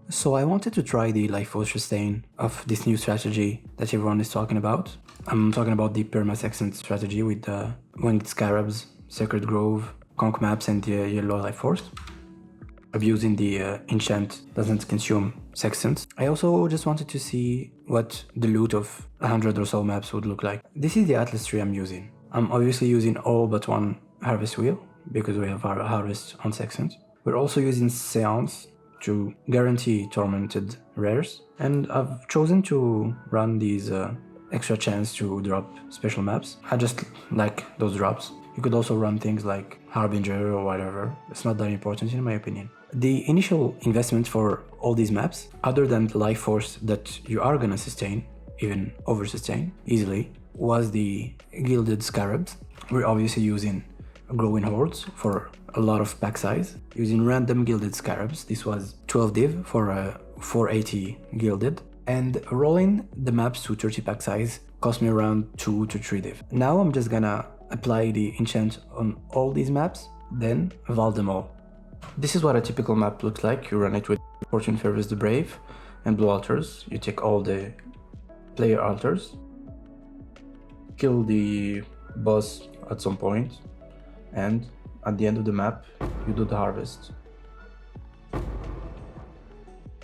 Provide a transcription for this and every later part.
So I wanted to try the life force sustain of this new strategy that everyone is talking about. I'm talking about the Perma Sextant strategy with the Winged Scarabs, Sacred Grove, Conch Maps and the Yellow Life Force. Abusing the enchant doesn't consume sextants. I also just wanted to see what the loot of 100 or so maps would look like. This is the Atlas tree I'm using. I'm obviously using all but one harvest wheel because we have our harvest on sextant. We're also using Seance to guarantee tormented rares, and I've chosen to run these extra chance to drop special maps. I just like those drops. You could also run things like Harbinger or whatever. It's not that important in my opinion. The initial investment for all these maps, other than the life force that you are gonna sustain, even over sustain easily, was the Gilded Scarabs. We're obviously using Growing Hordes for a lot of pack size. Using random Gilded Scarabs, this was 12 div for a 480 Gilded. And rolling the maps to 30 pack size cost me around 2 to 3 div. Now I'm just gonna apply the enchant on all these maps, then evolve them all. This is what a typical map looks like. You run it with Fortune Favors the Brave and Blue Altars. You take all the player altars, kill the boss at some point, and at the end of the map, you do the harvest.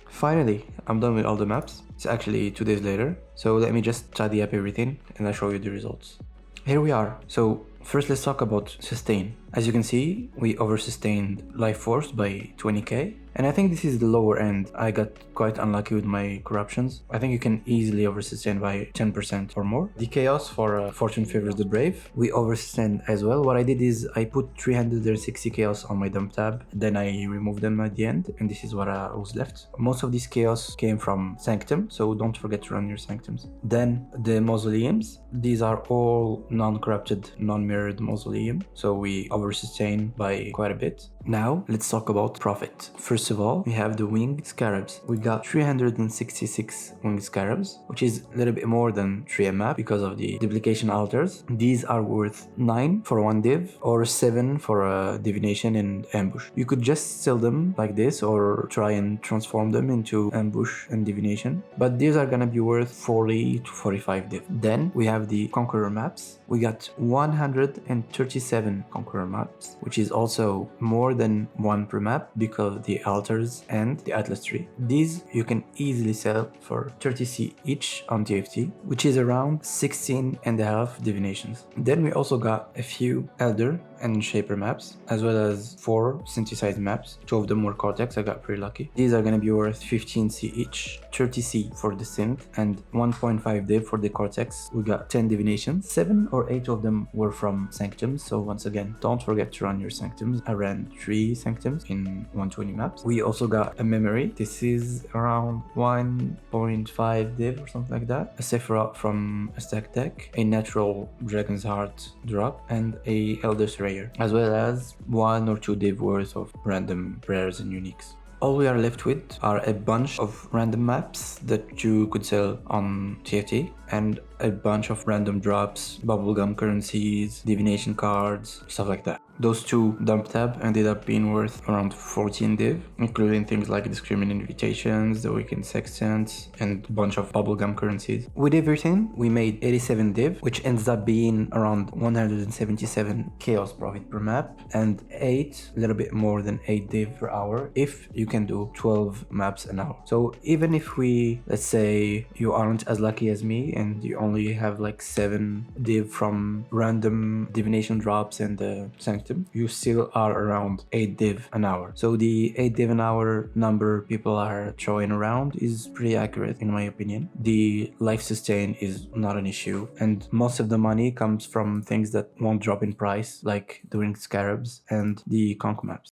Finally, I'm done with all the maps. It's actually 2 days later, so let me just tidy up everything and I'll show you the results. Here we are. So first let's talk about sustain. As you can see, we over-sustained Life Force by 20k, and I think this is the lower end. I got quite unlucky with my corruptions. I think you can easily over-sustain by 10% or more. The Chaos for Fortune Favors the Brave, we over-sustained as well. What I did is I put 360 Chaos on my dump tab, then I removed them at the end, and this is what was left. Most of this Chaos came from Sanctum, so don't forget to run your Sanctums. Then the Mausoleums, these are all non-corrupted, non-mirrored Mausoleum, so we over-sustain by quite a bit. Now let's talk about profit. First of all, we have the Winged Scarabs. We got 366 Winged Scarabs, which is a little bit more than 3 map because of the duplication altars. These are worth 9 for 1 div or 7 for a divination and ambush. You could just sell them like this or try and transform them into ambush and divination, but these are gonna be worth 40 to 45 div. Then we have the Conqueror maps. We got 137 Conqueror maps, which is also more than 1 per map because of the altars and the Atlas tree. These you can easily sell for 30c each on TFT, which is around 16.5 divinations. Then we also got a few Elder and Shaper maps, as well as 4 synthesized maps. 2 of them were Cortex, I got pretty lucky. These are gonna be worth 15c each, 30c for the synth, and 1.5 div for the Cortex. We got 10 divinations. 7 or 8 of them were from Sanctums, so once again, don't forget to run your Sanctums. I ran 3 Sanctums in 120 maps. We also got a Memory. This is around 1.5 div or something like that. A Sephiroth from a stack deck, a natural Dragon's Heart drop, and a Elder Slayer, as well as 1 or 2 div worth of random rares and uniques. All we are left with are a bunch of random maps that you could sell on TFT and a bunch of random drops, bubblegum currencies, divination cards, stuff like that. Those 2 dump tab ended up being worth around 14 div, including things like Discriminant Invitations, the Weekend Sextants, and a bunch of bubblegum currencies. With everything, we made 87 div, which ends up being around 177 chaos profit per map, and a little bit more than 8 div per hour if you can do 12 maps an hour. So even if let's say you aren't as lucky as me and you only have like 7 div from random divination drops and the Sanctum, you still are around 8 div an hour. So the 8 div an hour number people are throwing around is pretty accurate in my opinion. The life sustain is not an issue, and most of the money comes from things that won't drop in price, like the Winged Scarabs and the Conch maps.